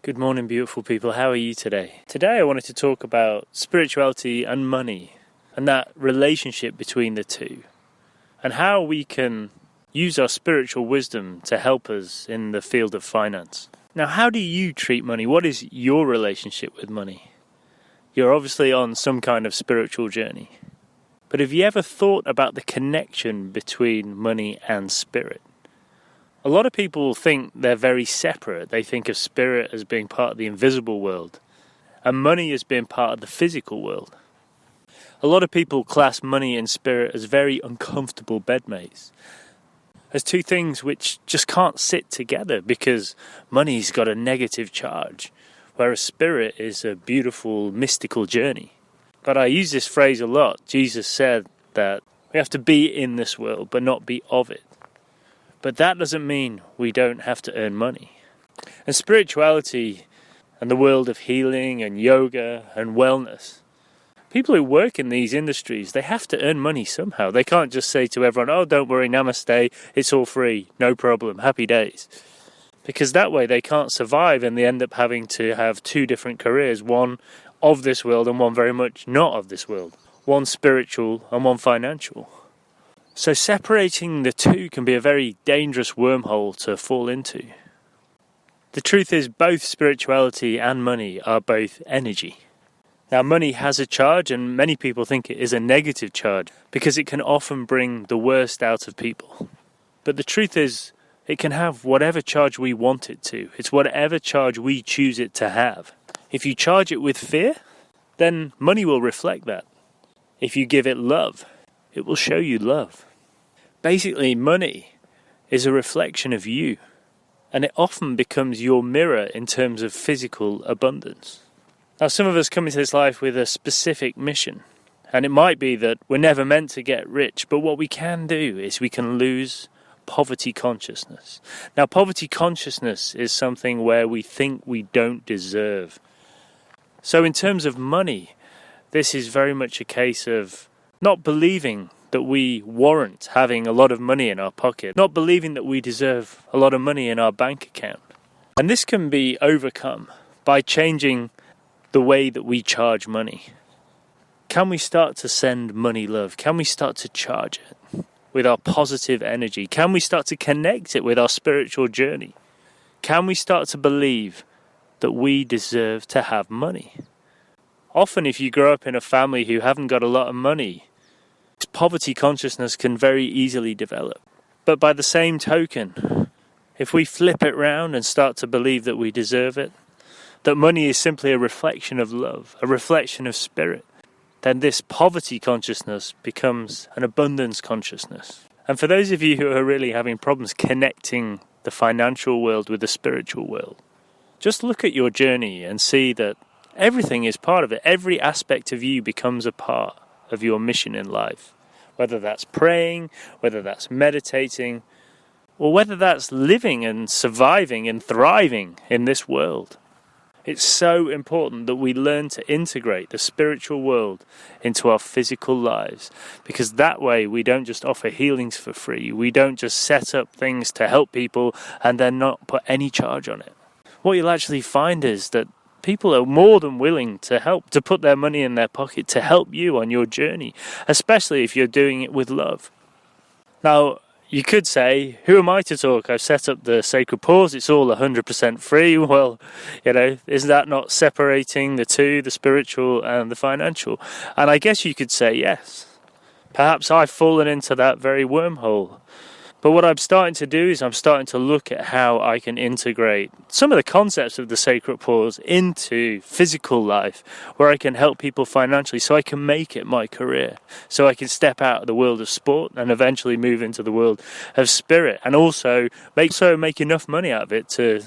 Good morning, beautiful people. How are you today? Today I wanted to talk about spirituality and money and that relationship between the two and how we can use our spiritual wisdom to help us in the field of finance. Now, how do you treat money? What is your relationship with money? You're obviously on some kind of spiritual journey. But have you ever thought about the connection between money and spirit? A lot of people think they're very separate. They think of spirit as being part of the invisible world and money as being part of the physical world. A lot of people class money and spirit as very uncomfortable bedmates, as two things which just can't sit together because money's got a negative charge, whereas spirit is a beautiful, mystical journey. But I use this phrase a lot. Jesus said that we have to be in this world but not be of it. But that doesn't mean we don't have to earn money. And spirituality and the world of healing and yoga and wellness, people who work in these industries, they have to earn money somehow. They can't just say to everyone, oh, don't worry, namaste, it's all free, no problem, happy days. Because that way they can't survive and they end up having to have two different careers, one of this world and one very much not of this world. One spiritual and one financial. So separating the two can be a very dangerous wormhole to fall into. The truth is both spirituality and money are both energy. Now money has a charge and many people think it is a negative charge because it can often bring the worst out of people. But the truth is it can have whatever charge we want it to. It's whatever charge we choose it to have. If you charge it with fear, then money will reflect that. If you give it love, it will show you love. Basically, money is a reflection of you, and it often becomes your mirror in terms of physical abundance. Now, some of us come into this life with a specific mission, and it might be that we're never meant to get rich, but what we can do is we can lose poverty consciousness. Now, poverty consciousness is something where we think we don't deserve. So in terms of money, this is very much a case of not believing that we warrant having a lot of money in our pocket, not believing that we deserve a lot of money in our bank account. And this can be overcome by changing the way that we charge money. Can we start to send money love? Can we start to charge it with our positive energy? Can we start to connect it with our spiritual journey? Can we start to believe that we deserve to have money? Often if you grow up in a family who haven't got a lot of money, poverty consciousness can very easily develop. But by the same token, if we flip it round and start to believe that we deserve it, that money is simply a reflection of love, a reflection of spirit, then this poverty consciousness becomes an abundance consciousness. And for those of you who are really having problems connecting the financial world with the spiritual world, just look at your journey and see that everything is part of it. Every aspect of you becomes a part of your mission in life. Whether that's praying, whether that's meditating, or whether that's living and surviving and thriving in this world. It's so important that we learn to integrate the spiritual world into our physical lives, because that way we don't just offer healings for free. We don't just set up things to help people and then not put any charge on it. What you'll actually find is that people are more than willing to help, to put their money in their pocket, to help you on your journey, especially if you're doing it with love. Now, you could say, who am I to talk? I've set up the Sacred Pause, it's all 100% free. Well, is that not separating the two, the spiritual and the financial? And I guess you could say yes. Perhaps I've fallen into that very wormhole. But what I'm starting to do is I'm starting to look at how I can integrate some of the concepts of the Sacred Pause into physical life, where I can help people financially so I can make it my career, so I can step out of the world of sport and eventually move into the world of spirit, and also make enough money out of it to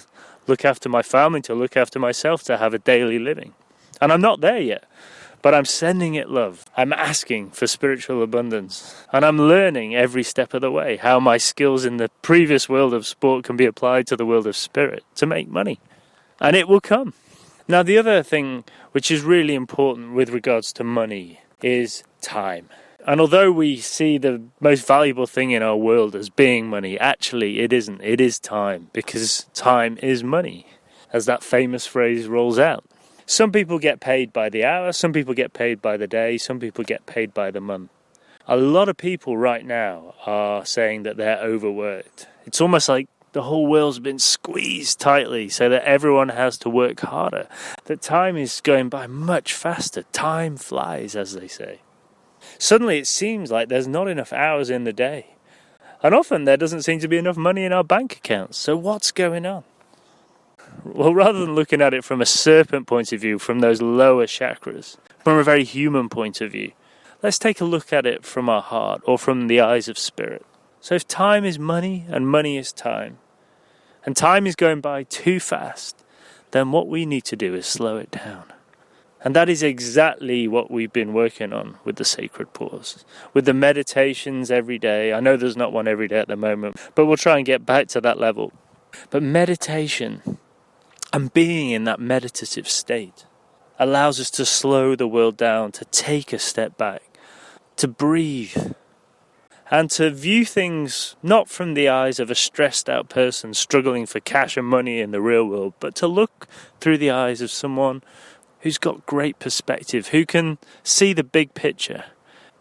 look after my family, to look after myself, to have a daily living. And I'm not there yet. But I'm sending it love. I'm asking for spiritual abundance. And I'm learning every step of the way how my skills in the previous world of sport can be applied to the world of spirit to make money. And it will come. Now, the other thing which is really important with regards to money is time. And although we see the most valuable thing in our world as being money, actually it isn't. It is time, because time is money. as that famous phrase rolls out. Some people get paid by the hour, some people get paid by the day, some people get paid by the month. A lot of people right now are saying that they're overworked. It's almost like the whole world's been squeezed tightly so that everyone has to work harder. That time is going by much faster. Time flies, as they say. Suddenly it seems like there's not enough hours in the day. And often there doesn't seem to be enough money in our bank accounts. So what's going on? Well, rather than looking at it from a serpent point of view, from those lower chakras, from a very human point of view, let's take a look at it from our heart or from the eyes of spirit. So if time is money and money is time, and time is going by too fast, then what we need to do is slow it down. And that is exactly what we've been working on with the sacred pause, with the meditations every day. I know there's not one every day at the moment, but we'll try and get back to that level. But meditation and being in that meditative state allows us to slow the world down, to take a step back, to breathe, and to view things not from the eyes of a stressed out person struggling for cash and money in the real world, but to look through the eyes of someone who's got great perspective, who can see the big picture,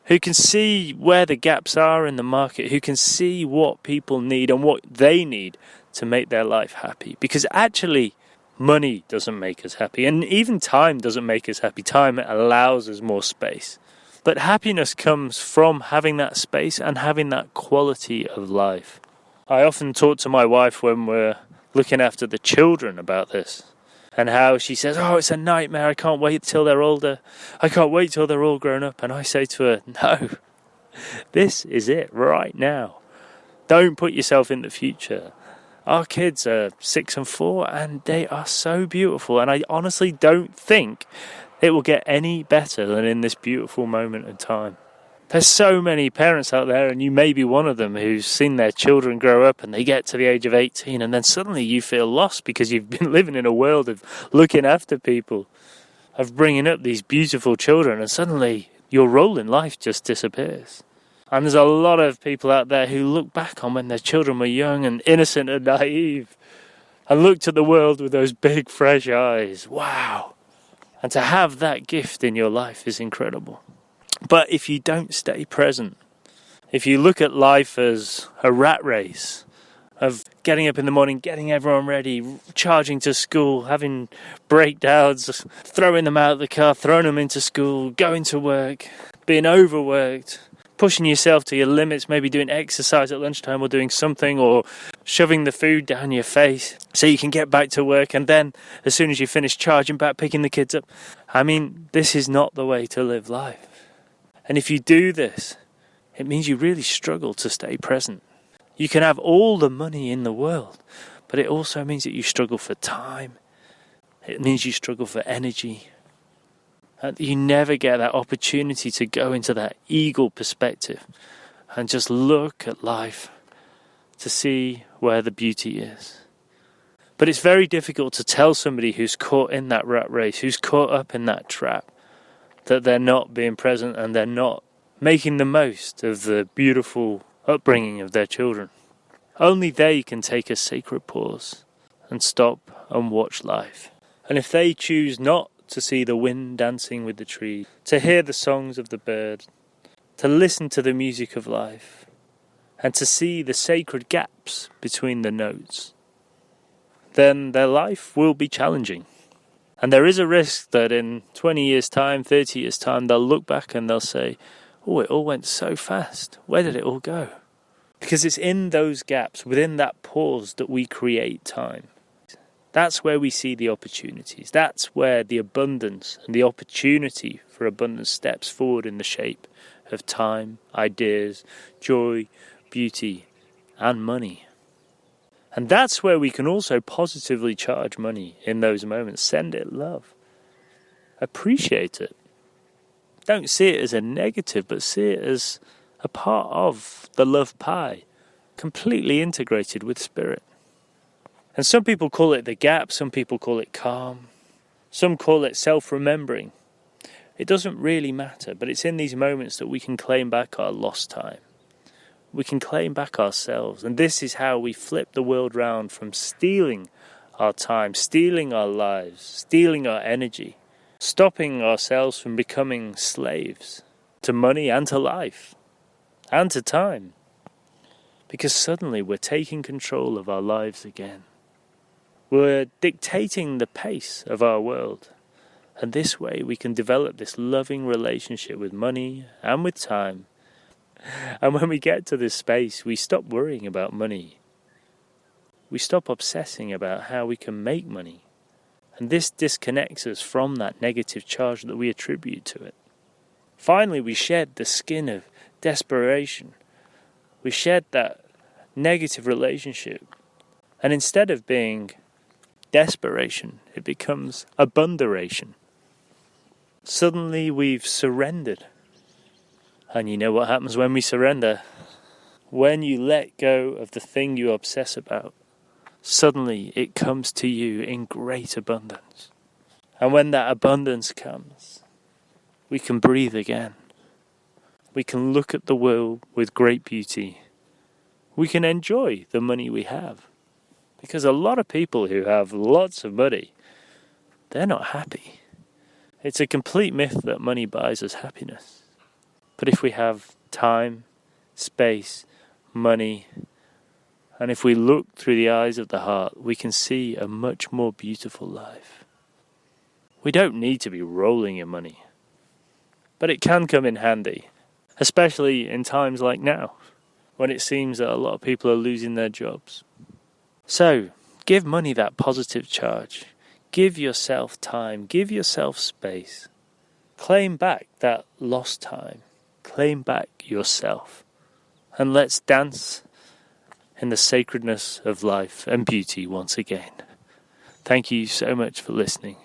who can see where the gaps are in the market, who can see what people need and what they need to make their life happy. Because actually, money doesn't make us happy, and even time doesn't make us happy. Time allows us more space. But happiness comes from having that space and having that quality of life. I often talk to my wife when we're looking after the children about this, and how she says, "Oh, it's a nightmare, I can't wait till they're older. I can't wait till they're all grown up." And I say to her, no, this is it right now. Don't put yourself in the future. Our kids are 6 and 4 and they are so beautiful, and I honestly don't think it will get any better than in this beautiful moment of time. There's so many parents out there, and you may be one of them, who's seen their children grow up and they get to the age of 18 and then suddenly you feel lost because you've been living in a world of looking after people, of bringing up these beautiful children, and suddenly your role in life just disappears. And there's a lot of people out there who look back on when their children were young and innocent and naive and looked at the world with those big fresh eyes. Wow. And to have that gift in your life is incredible. But if you don't stay present, if you look at life as a rat race of getting up in the morning, getting everyone ready, charging to school, having breakdowns, throwing them out of the car, throwing them into school, going to work, being overworked, pushing yourself to your limits, maybe doing exercise at lunchtime or doing something, or shoving the food down your face so you can get back to work, and then as soon as you finish, charging back, picking the kids up. I mean, this is not the way to live life. And if you do this, it means you really struggle to stay present. You can have all the money in the world, but it also means that you struggle for time. It means you struggle for energy. And you never get that opportunity to go into that eagle perspective and just look at life to see where the beauty is. But it's very difficult to tell somebody who's caught in that rat race, who's caught up in that trap, that they're not being present and they're not making the most of the beautiful upbringing of their children. Only they can take a sacred pause and stop and watch life. And if they choose not to see the wind dancing with the trees, to hear the songs of the bird, to listen to the music of life, and to see the sacred gaps between the notes, then their life will be challenging. And there is a risk that in 20 years' time, 30 years' time, they'll look back and they'll say, "Oh, it all went so fast. Where did it all go?" Because it's in those gaps, within that pause, that we create time. That's where we see the opportunities. That's where the abundance and the opportunity for abundance steps forward in the shape of time, ideas, joy, beauty, and money. And that's where we can also positively charge money in those moments. Send it love. Appreciate it. Don't see it as a negative, but see it as a part of the love pie, completely integrated with spirit. And some people call it the gap, some people call it calm, some call it self-remembering. It doesn't really matter, but it's in these moments that we can claim back our lost time. We can claim back ourselves, and this is how we flip the world round from stealing our time, stealing our lives, stealing our energy, stopping ourselves from becoming slaves to money and to life and to time. Because suddenly we're taking control of our lives again. We're dictating the pace of our world. And this way we can develop this loving relationship with money and with time. And when we get to this space, we stop worrying about money. We stop obsessing about how we can make money. And this disconnects us from that negative charge that we attribute to it. Finally, we shed the skin of desperation. We shed that negative relationship. And instead of being desperation, it becomes abundaration. Suddenly we've surrendered. And you know what happens when we surrender? When you let go of the thing you obsess about, suddenly it comes to you in great abundance. And when that abundance comes, we can breathe again. We can look at the world with great beauty. We can enjoy the money we have. Because a lot of people who have lots of money, they're not happy. It's a complete myth that money buys us happiness. But if we have time, space, money, and if we look through the eyes of the heart, we can see a much more beautiful life. We don't need to be rolling in money. But it can come in handy, especially in times like now, when it seems that a lot of people are losing their jobs. So, give money that positive charge. Give yourself time. Give yourself space. Claim back that lost time. Claim back yourself. And let's dance in the sacredness of life and beauty once again. Thank you so much for listening.